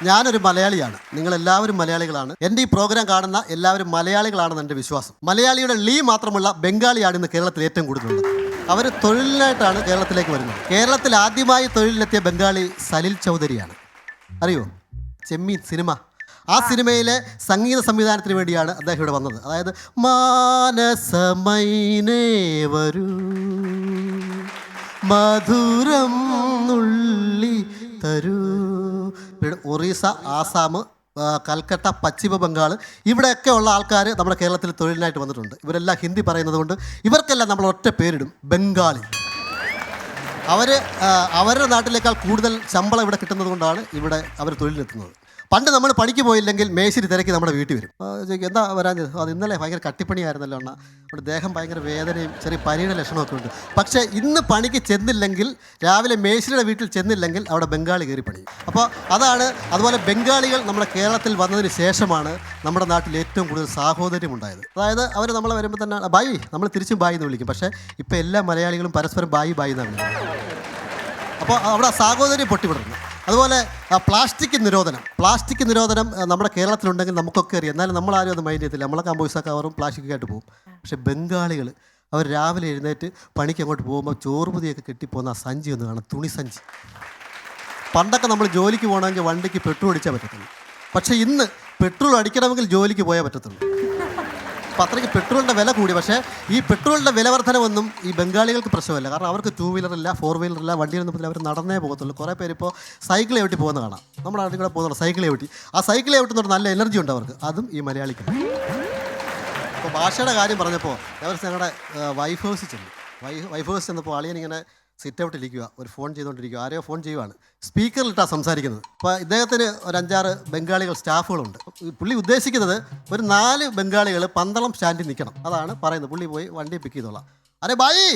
ഞാനൊരു മലയാളിയാണ്, നിങ്ങളെല്ലാവരും മലയാളികളാണ്. എൻ്റെ ഈ പ്രോഗ്രാം കാണുന്ന എല്ലാവരും മലയാളികളാണെന്ന് എൻ്റെ വിശ്വാസം. മലയാളിയുടെ ലീ മാത്രമുള്ള ബംഗാളിയാണ് ഇന്ന് കേരളത്തിൽ ഏറ്റവും കൂടുതലുള്ളത്. അവർ തൊഴിലിനായിട്ടാണ് കേരളത്തിലേക്ക് വരുന്നത്. കേരളത്തിൽ ആദ്യമായി തൊഴിലിലെത്തിയ ബംഗാളി സലിൽ ചൗധരിയാണ്. അറിയോ? ചെമ്മീൻ സിനിമ, ആ സിനിമയിലെ സംഗീത സംവിധാനത്തിന് വേണ്ടിയാണ് അദ്ദേഹം ഇവിടെ വന്നത്. അതായത് മാനസമൈനേ വരൂ മധുരം നുള്ളി തരൂ. ഒറീസ, ആസാം, കൽക്കട്ട, പശ്ചിമ ബംഗാൾ, ഇവിടെയൊക്കെ ഉള്ള ആൾക്കാർ നമ്മുടെ കേരളത്തിൽ തൊഴിലിനായിട്ട് വന്നിട്ടുണ്ട്. ഇവരെല്ലാം ഹിന്ദി പറയുന്നത് കൊണ്ട് ഇവർക്കെല്ലാം നമ്മൾ ഒറ്റ പേരിടും, ബംഗാളി. അവരുടെ നാട്ടിലേക്കാൾ കൂടുതൽ ശമ്പളം ഇവിടെ കിട്ടുന്നത് കൊണ്ടാണ് ഇവിടെ അവർ തൊഴിലെത്തുന്നത്. പണ്ട് നമ്മൾ പണിക്ക് പോയില്ലെങ്കിൽ മേശിരി തിരക്കി നമ്മുടെ വീട്ടിൽ വരും. എന്താ വരാഞ്ഞത്? അത് ഇന്നലെ ഭയങ്കര കട്ടിപ്പണിയായിരുന്നല്ലോ അണ്ണ, അവിടെ ദേഹം ഭയങ്കര വേദനയും ചെറിയ പനിയുടെ ലക്ഷണമൊക്കെ ഉണ്ട്. പക്ഷേ ഇന്ന് പണിക്ക് ചെന്നില്ലെങ്കിൽ, രാവിലെ മേശിരിയുടെ വീട്ടിൽ ചെന്നില്ലെങ്കിൽ അവിടെ ബംഗാളി കയറി പണി. അപ്പോൾ അതുപോലെ ബംഗാളികൾ നമ്മുടെ കേരളത്തിൽ വന്നതിന് ശേഷമാണ് നമ്മുടെ നാട്ടിൽ ഏറ്റവും കൂടുതൽ സാഹോദര്യം ഉണ്ടായത്. അതായത് അവർ നമ്മളെ വരുമ്പോൾ തന്നെ ബായി, നമ്മൾ തിരിച്ചും ബായി എന്ന് വിളിക്കും. പക്ഷേ ഇപ്പോൾ എല്ലാ മലയാളികളും പരസ്പരം ബായി എന്നാണ് വിളിക്കുന്നത്. അപ്പോൾ അവിടെ സാഹോദര്യം പൊട്ടിവിടുന്നു. അതുപോലെ പ്ലാസ്റ്റിക് നിരോധനം നമ്മുടെ കേരളത്തിലുണ്ടെങ്കിൽ നമുക്കൊക്കെ അറിയാം. എന്നാലും നമ്മളാരും അത് മൈൻഡ് ചെയ്യത്തില്ല. നമ്മളെ കമ്പോസൊക്കെ അവരും പ്ലാസ്റ്റിക്കായിട്ട് പോകും. പക്ഷേ ബംഗാളികൾ അവർ രാവിലെ എഴുന്നേറ്റ് പണിക്ക് അങ്ങോട്ട് പോകുമ്പോൾ ചോറുപതിയൊക്കെ കെട്ടിപ്പോകുന്ന ആ സഞ്ചി ഒന്ന് കാണാം, തുണി സഞ്ചി. പണ്ടൊക്കെ നമ്മൾ ജോലിക്ക് പോകണമെങ്കിൽ വണ്ടിക്ക് പെട്രോൾ അടിച്ചാൽ പറ്റത്തുള്ളൂ. പക്ഷേ ഇന്ന് പെട്രോൾ അടിക്കണമെങ്കിൽ ജോലിക്ക് പോയാൽ പറ്റത്തുള്ളൂ. അപ്പോൾ അത്രയ്ക്ക് പെട്രോളിൻ്റെ വില കൂടി. പക്ഷേ ഈ പെട്രോളിൻ്റെ വില വർധനമൊന്നും ഈ ബംഗാളികൾക്ക് പ്രശ്നമല്ല. കാരണം അവർക്ക് 2 വീലറില്ല, 4 വീലറില്ല, വണ്ടിയൊന്നും പറ്റില്ല. അവർ നടന്നേ പോകത്തുള്ളൂ. കുറേ പേര് ഇപ്പോൾ സൈക്കിൾ ചവിട്ടി പോകുന്ന കാണാം. നമ്മുടെ നാട്ടിൽ കൂടെ പോകുന്നുണ്ട് സൈക്കിൾ ചവിട്ടി. ആ സൈക്കിൾ ചവിട്ടുന്നൊരു നല്ല എനർജി ഉണ്ട് അവർക്ക്. അതും ഈ മലയാളിക്ക്. അപ്പോൾ ഭാഷയുടെ കാര്യം പറഞ്ഞപ്പോൾ അവർ ഞങ്ങളുടെ വൈഫ് ഹൗസിൽ ചെന്നപ്പോൾ അളിയനിങ്ങനെ സിറ്റ് ഔട്ടിലിരിക്കുക, ഒരു ഫോൺ ചെയ്തുകൊണ്ടിരിക്കുക. ആരെയോ ഫോൺ ചെയ്യുവാണ്, സ്പീക്കറിലിട്ടാണ് സംസാരിക്കുന്നത്. അപ്പോൾ ഇദ്ദേഹത്തിന് ഒരു 5-6 ബംഗാളികൾ സ്റ്റാഫുകളുണ്ട്. പുള്ളി ഉദ്ദേശിക്കുന്നത് ഒരു 4 ബംഗാളികൾ പന്തളം സ്റ്റാൻഡിൽ നിൽക്കണം, അതാണ് പറയുന്നത്. പുള്ളി പോയി വണ്ടി പിക്ക് ചെയ്തോളാം. അരെ ബായി,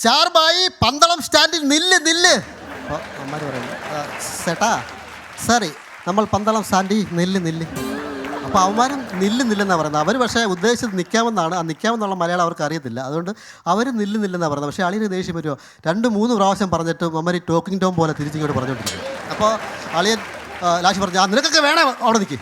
4 ബായി പന്തളം സ്റ്റാൻഡിൽ നില്ല്. അപ്പോൾ അമ്മ പറയുന്നു, ചേട്ടാ സോറി, നമ്മൾ പന്തളം സ്റ്റാൻഡിൽ നില്ല്. അപ്പോൾ അവന്മാരും നില്ലെന്നാണ് പറയുന്നത്. അവർ പക്ഷേ ഉദ്ദേശിച്ചത് നിൽക്കാമെന്നാണ്. ആ നിൽക്കാമെന്നുള്ള മലയാളം അവർക്ക് അറിയത്തില്ല. അതുകൊണ്ട് അവർ നില്ലെന്നാണ് പറയുന്നത്. പക്ഷേ അളിയന് ദേഷ്യം വരുമോ? 2-3 പ്രാവശ്യം പറഞ്ഞിട്ട് അമ്മ ടോക്കിംഗ് ടോം പോലെ തിരിച്ചിങ്ങോട്ട് പറഞ്ഞുകൊണ്ടിരിക്കും. അപ്പോൾ അളിയൻ ലാസ്റ്റ് പറഞ്ഞു, നിനക്കൊക്കെ വേണം അവിടെ നിൽക്കും.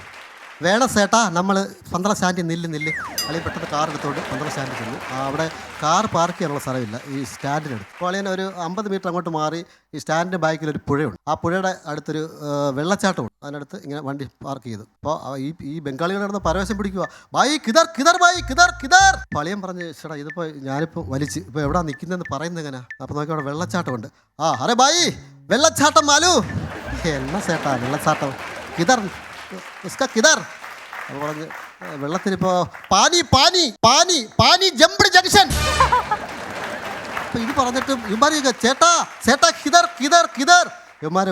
വേണം ചേട്ടാ, നമ്മൾ പന്തളം സ്റ്റാൻഡിൽ നില്ല്. അളിയൻ പെട്ടെന്ന് കാർ എടുത്തുകൊണ്ട് പന്തളം സ്റ്റാൻഡിൽ ചെന്നു. അവിടെ കാർ പാർക്ക് ചെയ്യാനുള്ള സ്ഥലമില്ല ഈ സ്റ്റാൻഡിനടുത്ത്. അപ്പോൾ അളിയൻ ഒരു 50 മീറ്റർ അങ്ങോട്ട് മാറി ഈ സ്റ്റാൻഡിൻ്റെ ബാക്കിൽ ഒരു പുഴയുണ്ട്. ആ പുഴയുടെ അടുത്തൊരു വെള്ളച്ചാട്ടമുണ്ട്. അതിനടുത്ത് ഇങ്ങനെ വണ്ടി പാർക്ക് ചെയ്തു. അപ്പോൾ ഈ ബംഗാളികളുടെ അടുത്ത് പരവേശം പിടിക്കുക, ബായി കിതർ ബായി കിതർ. അളിയൻ പറഞ്ഞ്, ചേട്ടാ ഇതിപ്പോൾ ഞാനിപ്പോൾ വലിച്ച് ഇപ്പോൾ എവിടെ നിൽക്കുന്നതെന്ന് പറയുന്നത് എങ്ങനെ? അപ്പോൾ നോക്കി അവിടെ വെള്ളച്ചാട്ടമുണ്ട്. അരെ ബായി വെള്ളച്ചാട്ടം മാലു. എന്നാ ചേട്ടാ വെള്ളച്ചാട്ടം? കിതർ. അപ്പോൾ പറഞ്ഞ് വെള്ളത്തിനിപ്പോൾ പാനി ജംപ്ഡ് ജംഗ്ഷൻ. അപ്പോൾ ഇത് പറഞ്ഞിട്ട് ഇവന്മാർ ചേട്ടാ കിതർ. ഇവന്മാർ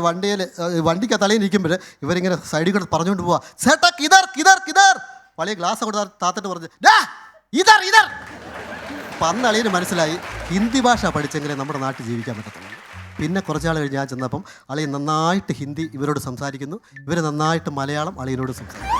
വണ്ടിക്ക് തലയിൽ നിൽക്കുമ്പോൾ ഇവരിങ്ങനെ സൈഡിൽ കൂടെ പറഞ്ഞുകൊണ്ട് പോവാ, ചേട്ടാ കിതർ. പള്ളിയെ ഗ്ലാസ് കൊടുത്താൽ താത്തിട്ട് പറഞ്ഞ് ഇതർ. അപ്പം അന്ന് അളിയന് മനസ്സിലായി ഹിന്ദി ഭാഷ പഠിച്ചെങ്കിലേ നമ്മുടെ നാട്ടിൽ ജീവിക്കാൻ പറ്റത്തുള്ളൂ. പിന്നെ കുറച്ചാൾ കഴിഞ്ഞ് ഞാൻ ചെന്നപ്പം അളിയൻ നന്നായിട്ട് ഹിന്ദി ഇവരോട് സംസാരിക്കുന്നു, ഇവർ നന്നായിട്ട് മലയാളം അളിയനോട് സംസാരിക്കുന്നു.